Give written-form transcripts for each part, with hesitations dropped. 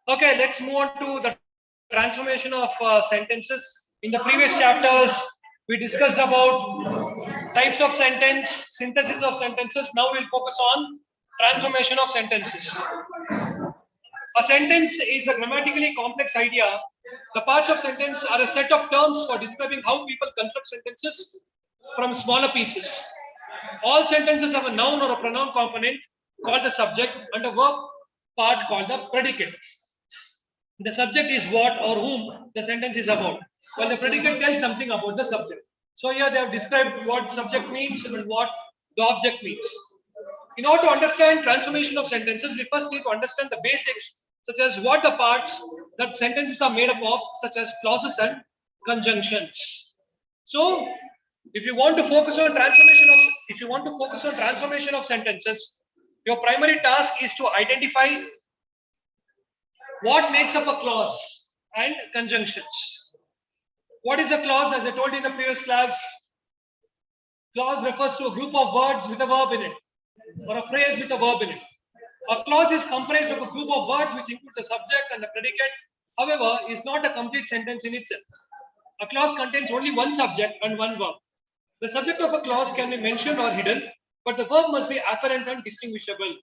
Okay, let's move on to the transformation of sentences. In the previous chapters, we discussed about types of sentence, synthesis of sentences. Now we'll focus on transformation of sentences. A sentence is a grammatically complex idea. The parts of sentence are a set of terms for describing how people construct sentences from smaller pieces. All sentences have a noun or a pronoun component called the subject and a verb part called the predicate. The subject is what or whom the sentence is about, while the predicate tells something about the subject. So here they have described what subject means and what the object means. In order to understand transformation of sentences, we first need to understand the basics, such as what the parts that sentences are made up of, such as clauses and conjunctions. So, if you want to focus on transformation of sentences, your primary task is to identify what makes up a clause and conjunctions. What is a clause? As I told you in the previous class, clause refers to a group of words with a verb in it, or a phrase with a verb in it. A clause is comprised of a group of words which includes a subject and a predicate, however, is not a complete sentence in itself. A clause contains only one subject and one verb. The subject of a clause can be mentioned or hidden, but the verb must be apparent and distinguishable.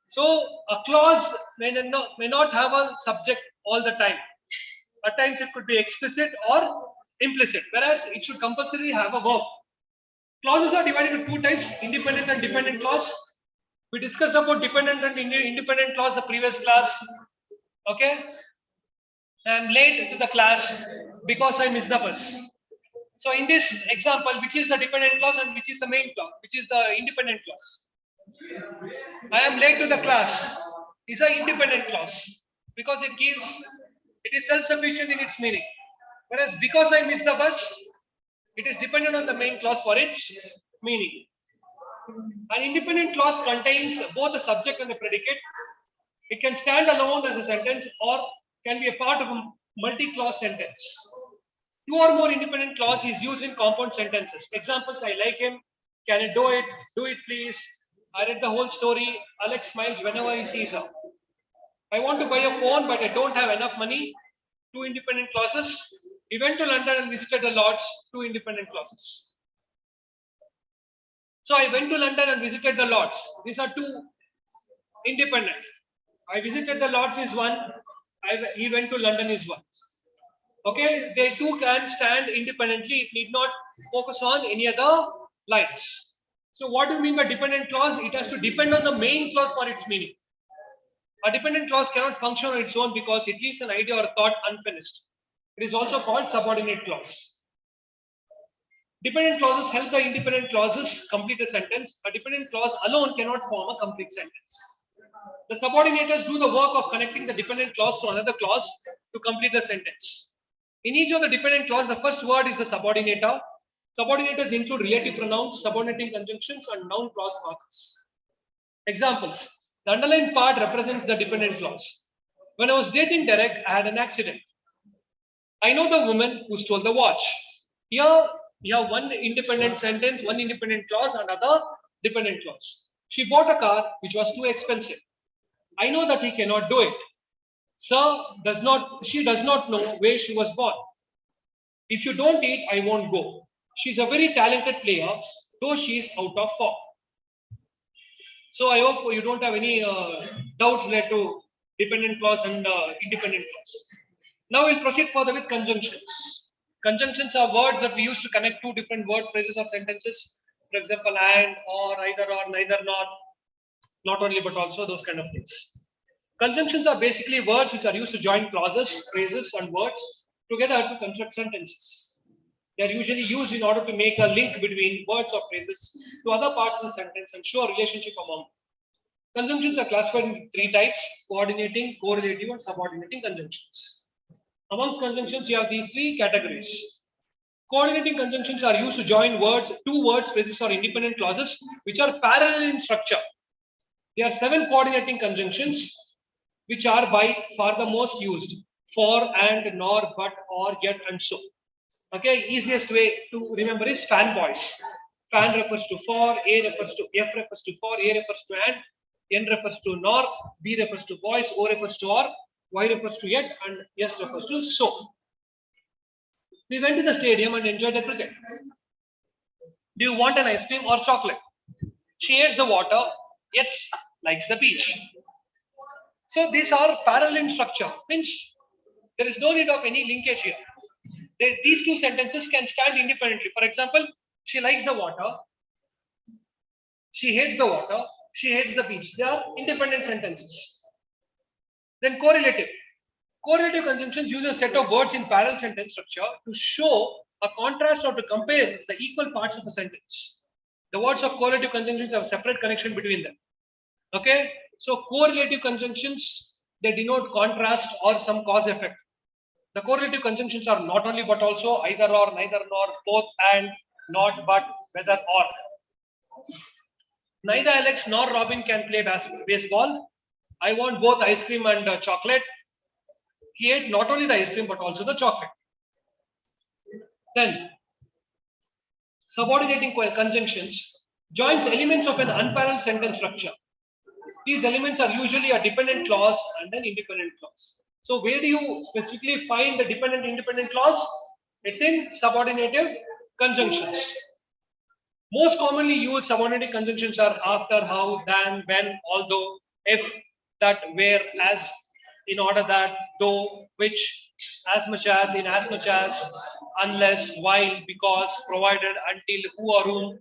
So a clause may not have a subject all the time. At times it could be explicit or implicit, whereas it should compulsorily have a verb. Clauses are divided into two types, independent and dependent clause. We discussed about dependent and independent clause the previous class. Okay. I am late to the class because I missed the bus. So in this example, which is the dependent clause and which is the main clause, which is the independent clause? I am late to the class is an independent clause because it is self-sufficient in its meaning. Whereas because I missed the bus, it is dependent on the main clause for its meaning. An independent clause contains both the subject and the predicate. It can stand alone as a sentence or can be a part of a multi-clause sentence. Two or more independent clause is used in compound sentences. Examples: I like him, can I do it, do it please, I read the whole story, Alex smiles whenever he sees her. I want to buy a phone but I don't have enough money. Two independent clauses. He went to London and visited the Lords. Two independent clauses. So I went to London and visited the Lords. These are two independent. I visited the Lords is one. He went to London is one. Okay, they two can stand independently. It need not focus on any other lines. So what do you mean by dependent clause? It has to depend on the main clause for its meaning. A dependent clause cannot function on its own because it leaves an idea or a thought unfinished. It is also called subordinate clause. Dependent clauses help the independent clauses complete a sentence. A dependent clause alone cannot form a complete sentence. The subordinators do the work of connecting the dependent clause to another clause to complete the sentence. In each of the dependent clause, the first word is the subordinator. Subordinators include relative pronouns, subordinating conjunctions, and noun clause markers. Examples. The underlined part represents the dependent clause. When I was dating Derek, I had an accident. I know the woman who stole the watch. Here, you have one independent sentence, one independent clause, another dependent clause. She bought a car which was too expensive. I know that he cannot do it. She does not know where she was born. If you don't eat, I won't go. She's a very talented player, though she is out of form. So I hope you don't have any doubts related to dependent clause and independent clause. Now we'll proceed further with conjunctions. Conjunctions are words that we use to connect two different words, phrases, or sentences. For example, and, or, either, or, neither, nor. Not only, but also those kind of things. Conjunctions are basically words which are used to join clauses, phrases, and words together to construct sentences. They are usually used in order to make a link between words or phrases to other parts of the sentence and show a relationship among them. Conjunctions are classified into three types: coordinating, correlative, and subordinating conjunctions. Amongst conjunctions, you have these three categories. Coordinating conjunctions are used to join words, two words, phrases, or independent clauses which are parallel in structure. There are 7 coordinating conjunctions which are by far the most used: for, and, nor, but, or, yet, and so. Okay, easiest way to remember is fan boys. Fan refers to for, A refers to, F refers to for, A refers to and, N refers to nor, B refers to boys, O refers to or, Y refers to yet, and S refers to so. We went to the stadium and enjoyed the cricket. Do you want an ice cream or chocolate? She hates the water, yet likes the beach. So these are parallel in structure, means there is no need of any linkage here. These two sentences can stand independently. For example, she likes the water, she hates the water, she hates the beach. They are independent sentences. Then correlative. Correlative conjunctions use a set of words in parallel sentence structure to show a contrast or to compare the equal parts of a sentence. The words of correlative conjunctions have a separate connection between them. Okay, so correlative conjunctions, they denote contrast or some cause effect. The correlative conjunctions are not only but also either or, neither nor, both and, not but, whether or. Neither Alex nor Robin can play baseball. I want both ice cream and chocolate. He ate not only the ice cream but also the chocolate. Then, subordinating conjunctions joins elements of an unparalleled sentence structure. These elements are usually a dependent clause and an independent clause. So where do you specifically find the dependent independent clause? It's in subordinative conjunctions. Most commonly used subordinating conjunctions are after, how, than, when, although, if, that, where, as, in order that, though, which, as much as, in as much as, unless, while, because, provided, until, who or whom,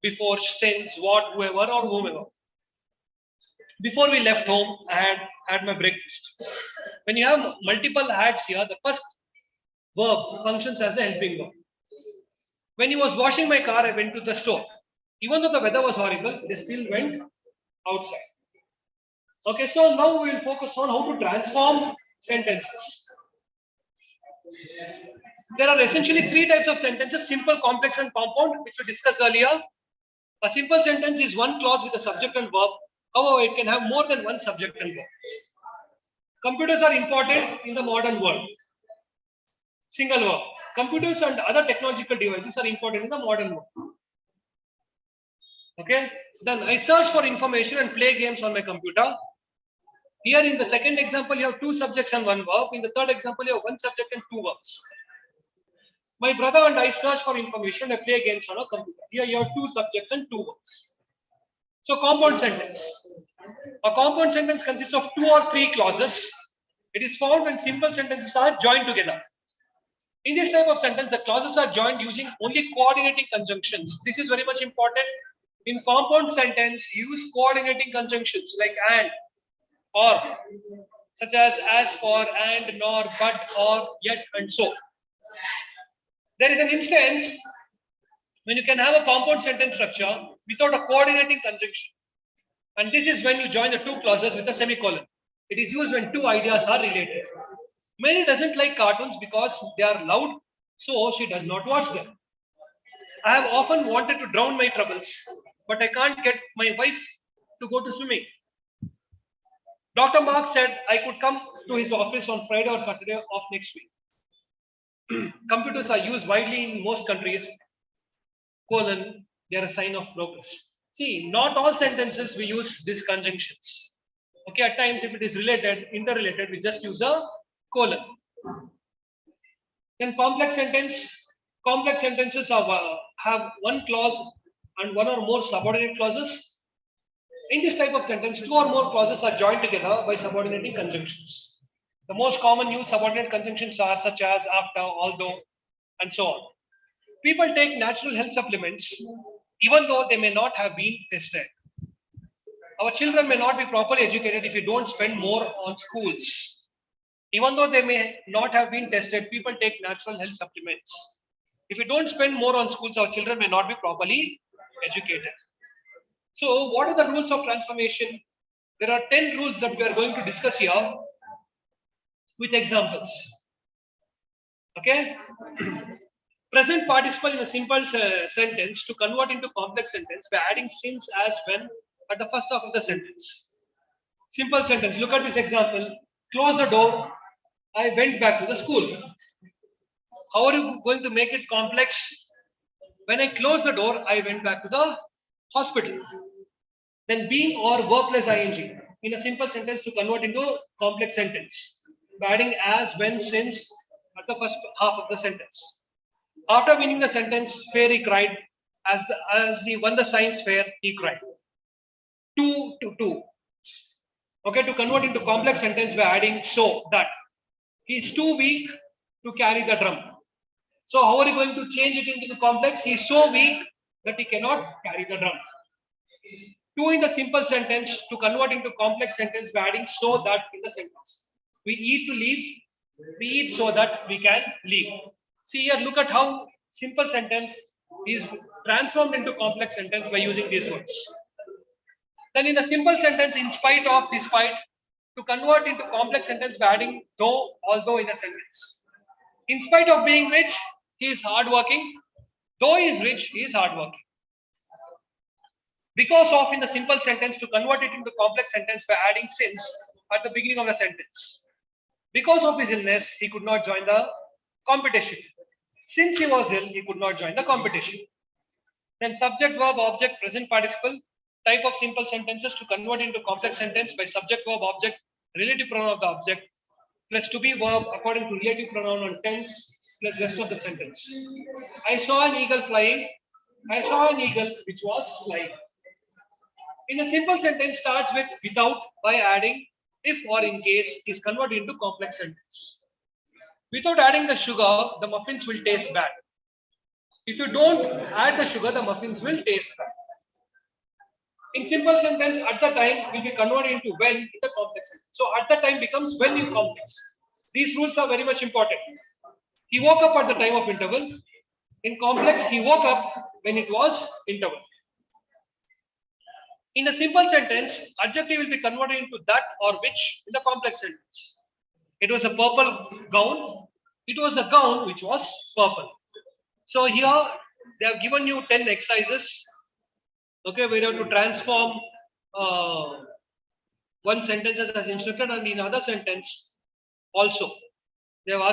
before, since, what, whoever or whomever. Before we left home, I had had my breakfast. When you have multiple hats here, the first verb functions as the helping verb. When he was washing my car, I went to the store. Even though the weather was horrible, they still went outside. Okay, so now we will focus on how to transform sentences. There are essentially three types of sentences: simple, complex, and compound, which we discussed earlier. A simple sentence is one clause with a subject and verb. However, it can have more than one subject and verb. Computers are important in the modern world. Single verb. Computers and other technological devices are important in the modern world. Okay. Then I search for information and play games on my computer. Here in the second example, you have two subjects and one verb. In the third example, you have one subject and two verbs. My brother and I search for information and play games on a computer. Here you have two subjects and two verbs. So compound sentence. A compound sentence consists of two or three clauses. It is found when simple sentences are joined together. In this type of sentence, the clauses are joined using only coordinating conjunctions. This is very much important. In compound sentence, use coordinating conjunctions like and, or, such as for, and, nor, but, or, yet, and so. There is an instance when you can have a compound sentence structure without a coordinating conjunction. And this is when you join the two clauses with a semicolon. It is used when two ideas are related. Mary doesn't like cartoons because they are loud, so she does not watch them. I have often wanted to drown my troubles, but I can't get my wife to go to swimming. Dr. Mark said I could come to his office on Friday or Saturday of next week. Computers are used widely in most countries. Colon, they are a sign of progress. See, not all sentences we use these conjunctions. Okay, at times if it is related, interrelated, we just use a colon. Then complex sentences have one clause and one or more subordinate clauses. In this type of sentence, two or more clauses are joined together by subordinating conjunctions. The most common used subordinate conjunctions are such as, after, although, and so on. People take natural health supplements even though they may not have been tested. Our children may not be properly educated if we don't spend more on schools. Even though they may not have been tested, people take natural health supplements. If we don't spend more on schools, our children may not be properly educated. So, what are the rules of transformation? There are 10 rules that we are going to discuss here with examples. Okay? Present participle in a simple sentence to convert into complex sentence by adding since, as, when at the first half of the sentence. Simple sentence. Look at this example. Close the door. I went back to the school. How are you going to make it complex? When I closed the door, I went back to the hospital. Then being or verb plus ing in a simple sentence to convert into complex sentence by adding as, when, since at the first half of the sentence. After winning the sentence, fair he cried. As he won the science fair, he cried. Two. Okay, to convert into complex sentence by adding so that. He's too weak to carry the drum. So how are you going to change it into the complex? He's so weak that he cannot carry the drum. Two in the simple sentence to convert into complex sentence by adding so that in the sentence. We eat to leave. We eat so that we can leave. See here, look at how simple sentence is transformed into complex sentence by using these words. Then in the simple sentence, in spite of, despite, to convert into complex sentence by adding though, although in a sentence. In spite of being rich, he is hardworking. Though he is rich, he is hardworking. Because of in the simple sentence to convert it into complex sentence by adding since at the beginning of the sentence. Because of his illness, he could not join the competition. Since he was ill, he could not join the competition. Then subject, verb, object, present participle, type of simple sentences to convert into complex sentence by subject, verb, object, relative pronoun of the object, plus to be verb according to relative pronoun on tense, plus rest of the sentence. I saw an eagle flying. I saw an eagle which was flying. In a simple sentence starts with without by adding if or in case is converted into complex sentence. Without adding the sugar, the muffins will taste bad. If you don't add the sugar, the muffins will taste bad. In simple sentence, at the time will be converted into when in the complex sentence. So at the time becomes when in complex. These rules are very much important. He woke up at the time of interval. In complex, he woke up when it was interval. In a simple sentence, adjective will be converted into that or which in the complex sentence. It was a purple gown. It was a gown which was purple. So here they have given you 10 exercises. Okay, we have to transform one sentence as instructed, and in other sentence also. They have asked